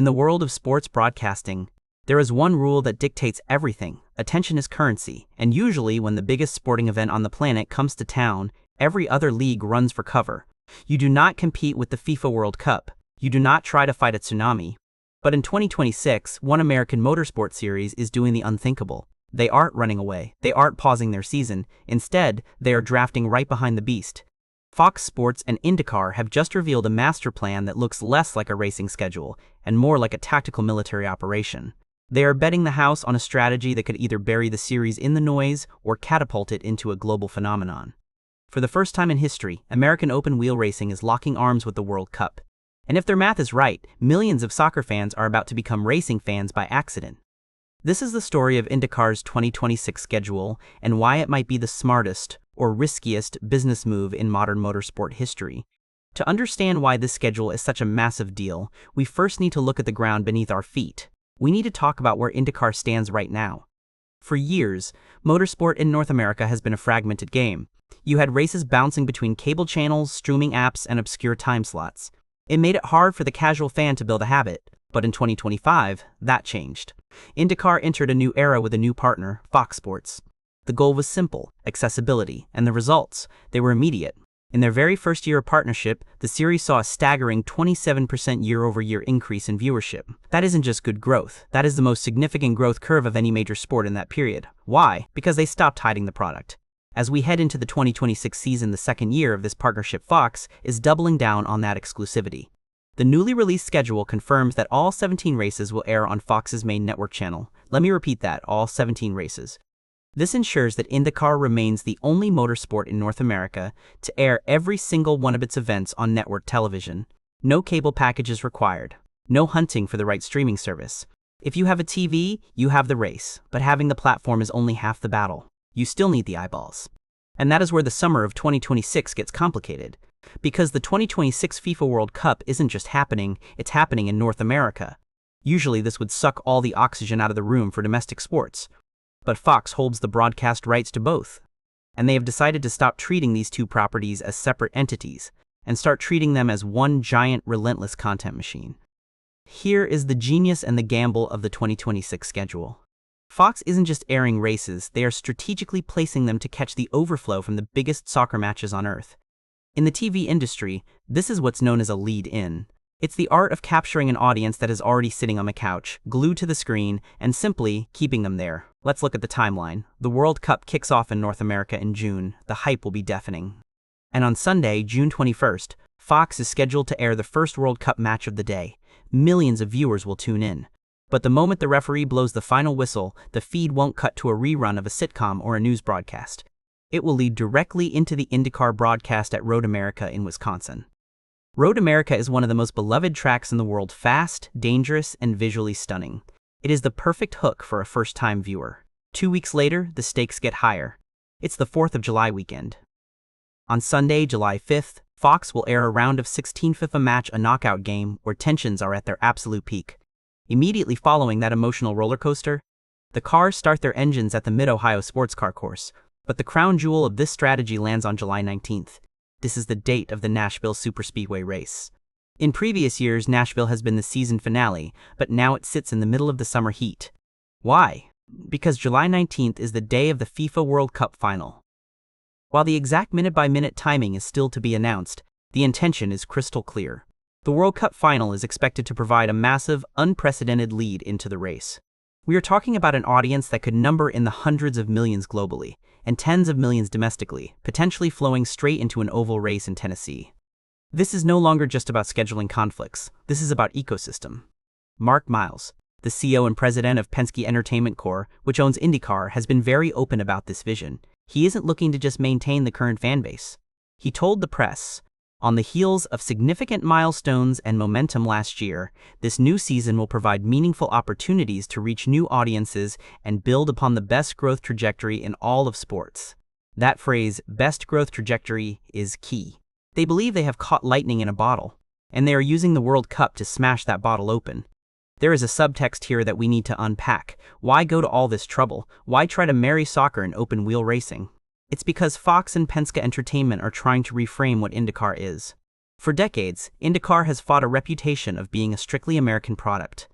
the world of sports broadcasting, there is one rule that dictates everything: attention is currency, and usually when the biggest sporting event on the planet comes to town, every other league runs for cover. You do not compete with the FIFA World Cup. You do not try to fight a tsunami. But in 2026, one American Motorsport series is doing the unthinkable. They aren't running away. They aren't pausing their season. Instead, they are drafting right behind the beast. Fox Sports and IndyCar have just revealed a master plan that looks less like a racing schedule and more like a tactical military operation. They are betting the house on a strategy that could either bury the series in the noise or catapult it into a global phenomenon. For the first time in history, American open-wheel racing is locking arms with the World Cup. And if their math is right, millions of soccer fans are about to become racing fans by accident. This is the story of IndyCar's 2026 schedule and why it might be the smartest or riskiest business move in modern motorsport history. To understand why this schedule is such a massive deal, we first need to look at the ground beneath our feet. We need to talk about where IndyCar stands right now. For years, motorsport in North America has been a fragmented game. You had races bouncing between cable channels, streaming apps, and obscure time slots. It made it hard for the casual fan to build a habit. But in 2025, that changed. IndyCar entered a new era with a new partner, Fox Sports. The goal was simple: accessibility, and the results, they were immediate. In their very first year of partnership, the series saw a staggering 27% year-over-year increase in viewership. That isn't just good growth. That is the most significant growth curve of any major sport in that period. Why? Because they stopped hiding the product. As we head into the 2026 season, the second year of this partnership, Fox is doubling down on that exclusivity. The newly released schedule confirms that all 17 races will air on Fox's main network channel. Let me repeat that, all 17 races. This ensures that IndyCar remains the only motorsport in North America to air every single one of its events on network television. No cable packages required. No hunting for the right streaming service. If you have a TV, you have the race, but having the platform is only half the battle. You still need the eyeballs. And that is where the summer of 2026 gets complicated. Because the 2026 FIFA World Cup isn't just happening, it's happening in North America. Usually this would suck all the oxygen out of the room for domestic sports. But Fox holds the broadcast rights to both. And they have decided to stop treating these two properties as separate entities, and start treating them as one giant, relentless content machine. Here is the genius and the gamble of the 2026 schedule. Fox isn't just airing races, they are strategically placing them to catch the overflow from the biggest soccer matches on Earth. In the TV industry, this is what's known as a lead-in. It's the art of capturing an audience that is already sitting on the couch, glued to the screen, and simply keeping them there. Let's look at the timeline. The World Cup kicks off in North America in June. The hype will be deafening. And on Sunday, June 21st, Fox is scheduled to air the first World Cup match of the day. Millions of viewers will tune in. But the moment the referee blows the final whistle, the feed won't cut to a rerun of a sitcom or a news broadcast. It will lead directly into the IndyCar broadcast at Road America in Wisconsin. Road America is one of the most beloved tracks in the world: fast, dangerous, and visually stunning. It is the perfect hook for a first-time viewer. 2 weeks later, the stakes get higher. It's the 4th of July weekend. On Sunday, July 5th, Fox will air a round of 16 FIFA match, a knockout game where tensions are at their absolute peak. Immediately following that emotional roller coaster, the cars start their engines at the Mid-Ohio Sports Car Course. But the crown jewel of this strategy lands on July 19th. This is the date of the Nashville Superspeedway race. In previous years, Nashville has been the season finale, but now it sits in the middle of the summer heat. Why? Because July 19th is the day of the FIFA World Cup final. While the exact minute-by-minute timing is still to be announced, the intention is crystal clear. The World Cup final is expected to provide a massive, unprecedented lead into the race. We are talking about an audience that could number in the hundreds of millions globally, and tens of millions domestically, potentially flowing straight into an oval race in Tennessee. This is no longer just about scheduling conflicts. This is about ecosystem. Mark Miles, the CEO and president of Penske Entertainment Corp., which owns IndyCar, has been very open about this vision. He isn't looking to just maintain the current fan base. He told the press, "On the heels of significant milestones and momentum last year, this new season will provide meaningful opportunities to reach new audiences and build upon the best growth trajectory in all of sports." That phrase, best growth trajectory, is key. They believe they have caught lightning in a bottle, and they are using the World Cup to smash that bottle open. There is a subtext here that we need to unpack. Why go to all this trouble? Why try to marry soccer and open-wheel racing? It's because Fox and Penske Entertainment are trying to reframe what IndyCar is. For decades, IndyCar has fought a reputation of being a strictly American product.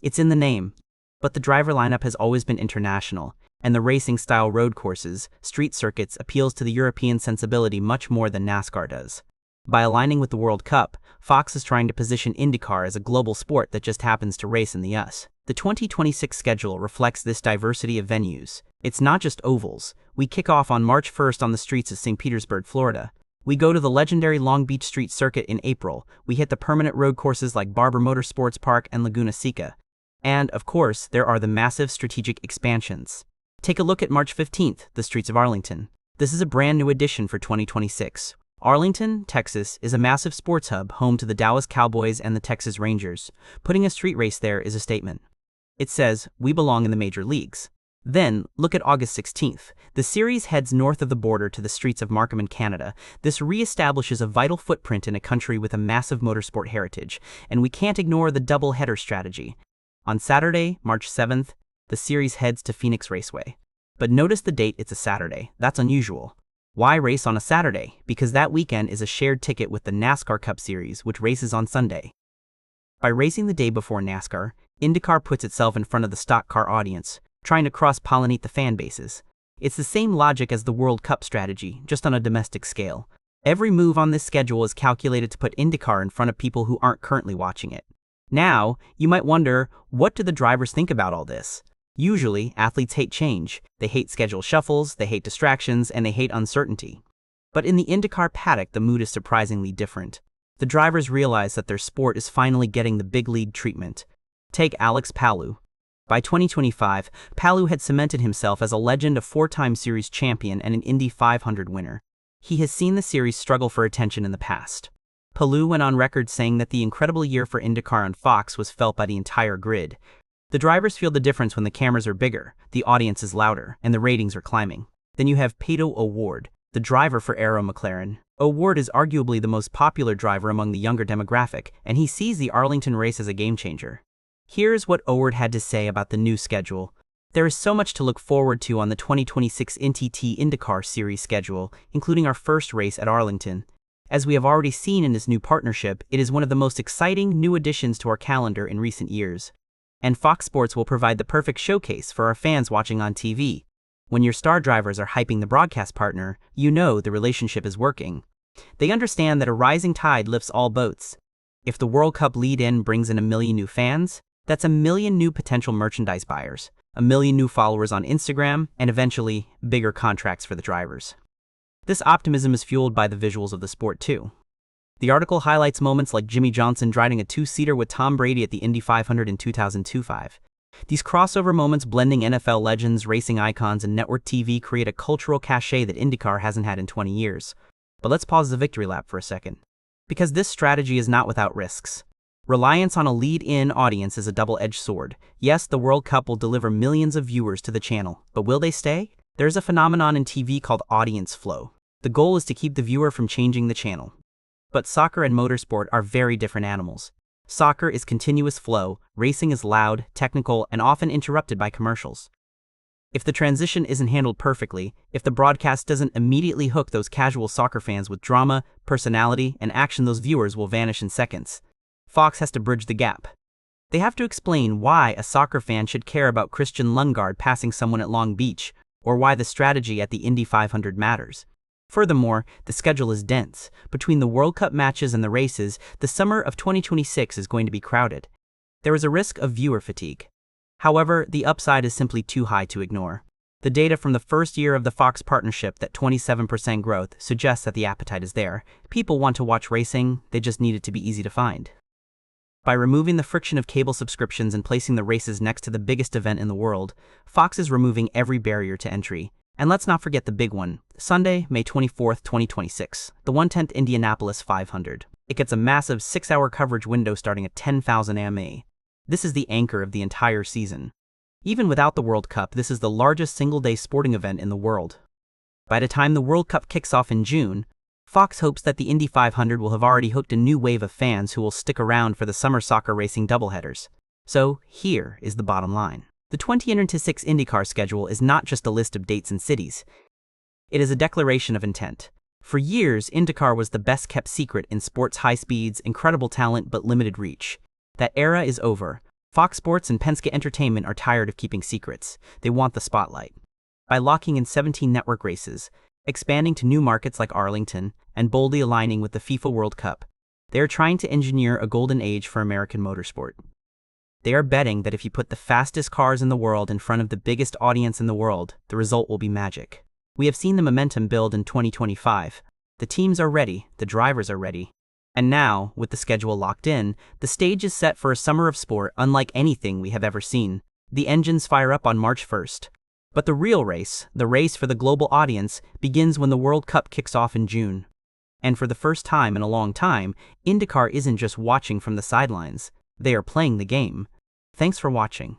It's in the name, but the driver lineup has always been international, and the racing-style road courses, street circuits appeals to the European sensibility much more than NASCAR does. By aligning with the World Cup, Fox is trying to position IndyCar as a global sport that just happens to race in the US. The 2026 schedule reflects this diversity of venues. It's not just ovals. We kick off on March 1st on the streets of St. Petersburg, Florida. We go to the legendary Long Beach Street Circuit in April. We hit the permanent road courses like Barber Motorsports Park and Laguna Seca. And, of course, there are the massive strategic expansions. Take a look at March 15th, the streets of Arlington. This is a brand new addition for 2026. Arlington, Texas, is a massive sports hub home to the Dallas Cowboys and the Texas Rangers. Putting a street race there is a statement. It says, we belong in the major leagues. Then, look at August 16th. The series heads north of the border to the streets of Markham in Canada. This reestablishes a vital footprint in a country with a massive motorsport heritage, and we can't ignore the double-header strategy. On Saturday, March 7th, the series heads to Phoenix Raceway. But notice the date, it's a Saturday. That's unusual. Why race on a Saturday? Because that weekend is a shared ticket with the NASCAR Cup Series, which races on Sunday. By racing the day before NASCAR, IndyCar puts itself in front of the stock car audience, trying to cross-pollinate the fan bases. It's the same logic as the World Cup strategy, just on a domestic scale. Every move on this schedule is calculated to put IndyCar in front of people who aren't currently watching it. Now, you might wonder, what do the drivers think about all this? Usually, athletes hate change. They hate schedule shuffles, they hate distractions, and they hate uncertainty. But in the IndyCar paddock, the mood is surprisingly different. The drivers realize that their sport is finally getting the big league treatment. Take Alex Palou. By 2025, Palou had cemented himself as a legend, a four-time series champion and an Indy 500 winner. He has seen the series struggle for attention in the past. Palou went on record saying that the incredible year for IndyCar on Fox was felt by the entire grid. The drivers feel the difference when the cameras are bigger, the audience is louder, and the ratings are climbing. Then you have Pato O'Ward, the driver for Arrow McLaren. O'Ward is arguably the most popular driver among the younger demographic, and he sees the Arlington race as a game-changer. Here's what O'Ward had to say about the new schedule. There is so much to look forward to on the 2026 NTT IndyCar Series schedule, including our first race at Arlington. As we have already seen in this new partnership, it is one of the most exciting new additions to our calendar in recent years. And Fox Sports will provide the perfect showcase for our fans watching on TV. When your star drivers are hyping the broadcast partner, you know the relationship is working. They understand that a rising tide lifts all boats. If the World Cup lead-in brings in 1 million new fans, that's 1 million new potential merchandise buyers, 1 million new followers on Instagram, and eventually, bigger contracts for the drivers. This optimism is fueled by the visuals of the sport too. The article highlights moments like Jimmy Johnson driving a two-seater with Tom Brady at the Indy 500 in 2005. These crossover moments blending NFL legends, racing icons, and network TV create a cultural cachet that IndyCar hasn't had in 20 years. But let's pause the victory lap for a second. Because this strategy is not without risks. Reliance on a lead-in audience is a double-edged sword. Yes, the World Cup will deliver millions of viewers to the channel, but will they stay? There's a phenomenon in TV called audience flow. The goal is to keep the viewer from changing the channel. But soccer and motorsport are very different animals. Soccer is continuous flow, racing is loud, technical, and often interrupted by commercials. If the transition isn't handled perfectly, if the broadcast doesn't immediately hook those casual soccer fans with drama, personality, and action, those viewers will vanish in seconds. Fox has to bridge the gap. They have to explain why a soccer fan should care about Christian Lundgaard passing someone at Long Beach, or why the strategy at the Indy 500 matters. Furthermore, the schedule is dense. Between the World Cup matches and the races, the summer of 2026 is going to be crowded. There is a risk of viewer fatigue. However, the upside is simply too high to ignore. The data from the first year of the Fox partnership, that 27% growth, suggests that the appetite is there. People want to watch racing, they just need it to be easy to find. By removing the friction of cable subscriptions and placing the races next to the biggest event in the world, Fox is removing every barrier to entry. And let's not forget the big one, Sunday, May 24th, 2026, the 110th Indianapolis 500. It gets a massive 6-hour coverage window starting at 10,000 AMA. This is the anchor of the entire season. Even without the World Cup, this is the largest single-day sporting event in the world. By the time the World Cup kicks off in June, Fox hopes that the Indy 500 will have already hooked a new wave of fans who will stick around for the summer soccer racing doubleheaders. So, here is the bottom line. The 2026 IndyCar schedule is not just a list of dates and cities. It is a declaration of intent. For years, IndyCar was the best-kept secret in sports: high speeds, incredible talent, but limited reach. That era is over. Fox Sports and Penske Entertainment are tired of keeping secrets. They want the spotlight. By locking in 17 network races, expanding to new markets like Arlington, and boldly aligning with the FIFA World Cup, they are trying to engineer a golden age for American motorsport. They are betting that if you put the fastest cars in the world in front of the biggest audience in the world, the result will be magic. We have seen the momentum build in 2025. The teams are ready, the drivers are ready. And now, with the schedule locked in, the stage is set for a summer of sport unlike anything we have ever seen. The engines fire up on March 1st. But the real race, the race for the global audience, begins when the World Cup kicks off in June. And for the first time in a long time, IndyCar isn't just watching from the sidelines. They are playing the game. Thanks for watching.